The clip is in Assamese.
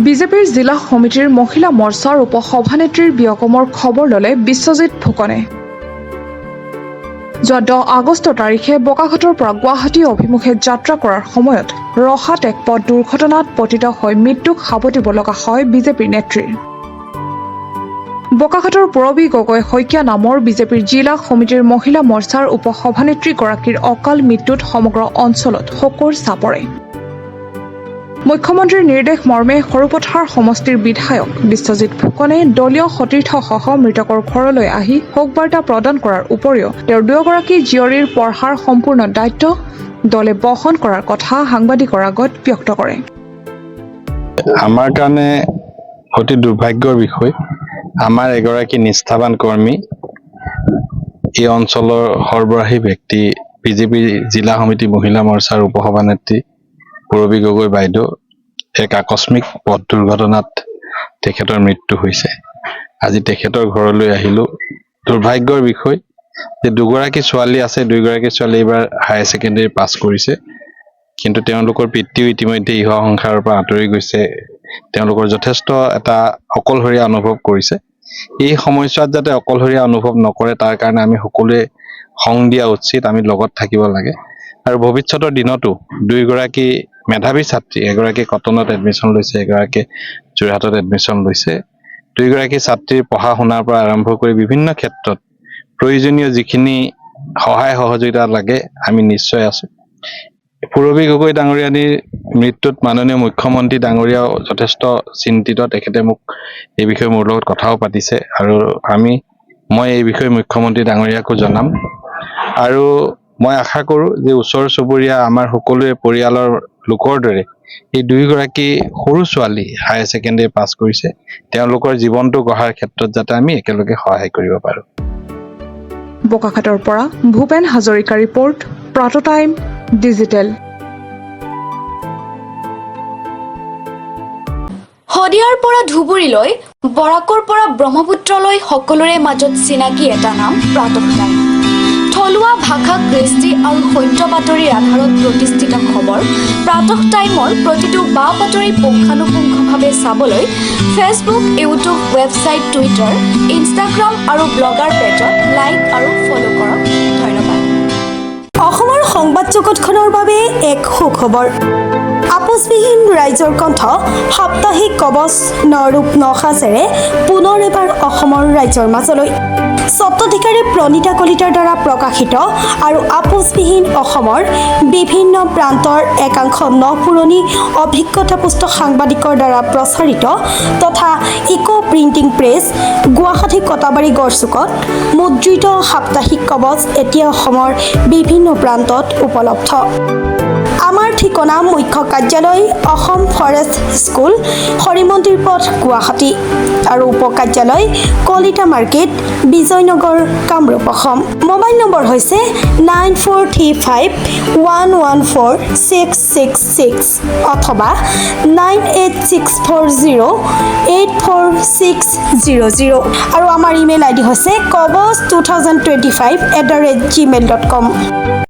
বিজেপিৰ জিলা সমিতিৰ মহিলা মৰ্চাৰ উপসভানেত্ৰীৰ বিয়োগমৰ খবৰ ল'লে বিশ্বজিৎ ফুকনে। যোৱা 10 আগষ্ট তাৰিখে বোকাখাতৰ পৰা গুৱাহাটী অভিমুখে যাত্ৰা কৰাৰ সময়ত ৰহাত এক পথ দুৰ্ঘটনাত পতিত হৈ মৃত্যুক সাৱটিব লগা হয় বিজেপিৰ নেত্ৰীৰ। বোকাখাতৰ পূৰবী গগৈ শইকীয়া নামৰ বিজেপিৰ জিলা সমিতিৰ মহিলা মৰ্চাৰ উপসভানেত্ৰীগৰাকীৰ অকাল মৃত্যুত সমগ্ৰ অঞ্চলত শোকৰ ছাঁ পৰে। মুখ্যমন্ত্ৰীৰ নিৰ্দেশ মৰ্মে সৰুপথাৰ সমষ্টিৰ বিধায়ক বিশ্বজিৎ ফুকনে দলীয় সতীৰ্থসহ মৃতকৰ ঘৰলৈ আহি শোকবাৰ্তা প্ৰদান কৰাৰ উপৰিও তেওঁৰ দুয়োগৰাকী জীয়ৰীৰ পঢ়াৰ সম্পূৰ্ণ দায়িত্ব দলে বহন কৰাৰ কথা সাংবাদিকৰ আগত ব্যক্ত কৰে। আমাৰ কাৰণে অতি দুৰ্ভাগ্যৰ বিষয়, আমাৰ এগৰাকী নিষ্ঠাবান কৰ্মী, এই অঞ্চলৰ সৰ্বৰাহী ব্যক্তি বিজেপি জিলা সমিতি মহিলা মৰ্চাৰ উপসভানেত্ৰী পূৰবী গগৈ বাইদেউ এক আকস্মিক পথ দুৰ্ঘটনাত তেখেতৰ মৃত্যু হৈছে। আজি তেখেতৰ ঘৰলৈ আহিলো। দুৰ্ভাগ্যৰ বিষয় যে দুগৰাকী ছোৱালী আছে, দুইগৰাকী ছোৱালী এইবাৰ হায়াৰ ছেকেণ্ডেৰী পাছ কৰিছে, কিন্তু তেওঁলোকৰ পিতৃও ইতিমধ্যে ইহ সংসাৰৰ পৰা আঁতৰি গৈছে। তেওঁলোকৰ যথেষ্ট এটা অকলশৰীয়া অনুভৱ কৰিছে। এই সময়ছোৱাত যাতে অকলশৰীয়া অনুভৱ নকৰে তাৰ কাৰণে আমি সকলোৱে সং দিয়া উচিত, আমি লগত থাকিব লাগে। আৰু ভৱিষ্যতৰ দিনতো দুইগৰাকী মেধাৱী ছাত্ৰী, এগৰাকী কটনত এডমিশ্যন লৈছে, এগৰাকী যোৰহাটত এডমিশ্যন লৈছে। দুইগৰাকী ছাত্ৰীৰ পঢ়া শুনাৰ পৰা আৰম্ভ কৰি বিভিন্ন ক্ষেত্ৰত প্ৰয়োজনীয় যিখিনি সহায় সহযোগিতা লাগে আমি নিশ্চয় আছো। পূৰবী গগৈ ডাঙৰীয়ানীৰ মৃত্যুত মাননীয় মুখ্যমন্ত্ৰী ডাঙৰীয়াও যথেষ্ট চিন্তিত। তেখেতে মোক এই বিষয়ে মোৰ লগত কথাও পাতিছে আৰু মই এই বিষয়ে মুখ্যমন্ত্ৰী ডাঙৰীয়াকো জনাম। আৰু মই আশা কৰোঁ যে ওচৰ চুবুৰীয়া আমাৰ সকলোৱে পৰিয়ালৰ লোকৰ দৰে এই দুইগৰাকী সৰু ছোৱালী হায়াৰ ছেকেণ্ডেৰী পাছ কৰিছে, তেওঁলোকৰ জীৱনটো গঢ়াৰ ক্ষেত্ৰত যাতে আমি একেলগে সহায় কৰিব পাৰোঁ। বোকাখাতৰ পৰা ভূপেন হাজৰিকা ৰিপৰ্ট, প্ৰাত টাইম ডিজিটেল। শদিয়াৰ পৰা ধুবুৰীলৈ, বৰাকৰ পৰা ব্ৰহ্মপুত্ৰলৈ সকলোৰে মাজত চিনাকি এটা নাম প্ৰাতঃ টাইম। থলুৱা ভাষা, কৃষ্টি আৰু সত্য বাতৰিৰ আধাৰত প্ৰতিষ্ঠিত খবৰ প্ৰাতঃ টাইমৰ প্ৰতিটো বা বাতৰি পুংখানুপুংখভাৱে চাবলৈ Facebook, YouTube, website, Twitter, Instagram আৰু ব্লগাৰ পেজত লাইক আৰু ফ'ল' কৰক। ধন্যবাদ। অসমৰ সংবাদ জগতখনৰ বাবে এক সুখবৰ। আপোচবিহীন ৰাইজৰ কণ্ঠ সাপ্তাহিক কবচ নৰূপ নসাজেৰে পুনৰ এবাৰ অসমৰ ৰাইজৰ মাজলৈ। স্বত্বাধিকাৰী প্ৰণীতা কলিতাৰ দ্বাৰা প্ৰকাশিত আৰু আপোচবিহীন অসমৰ বিভিন্ন প্ৰান্তৰ একাংশ নপুৰণি অভিজ্ঞতাপুষ্ট সাংবাদিকৰ দ্বাৰা প্ৰচাৰিত তথা eco printing press, Guwahati Katabari গড়চুকত মুদ্ৰিত সাপ্তাহিক কবচ এতিয়া অসমৰ বিভিন্ন প্ৰান্তত উপলব্ধ। আমাৰ ঠিকনা মুখ্য কাৰ্যালয় অসম ফৰেষ্ট স্কুল, হৰিমন্দিৰ পথ, গুৱাহাটী আৰু উপ কাৰ্যালয় Kalita market, Bijoynagar, Kamrup, Assam. Mobile number হৈছে 9435114666 অথবা 9864084600 আৰু আমাৰ ইমেইল আইডি হৈছে kobos2025@gmail.com।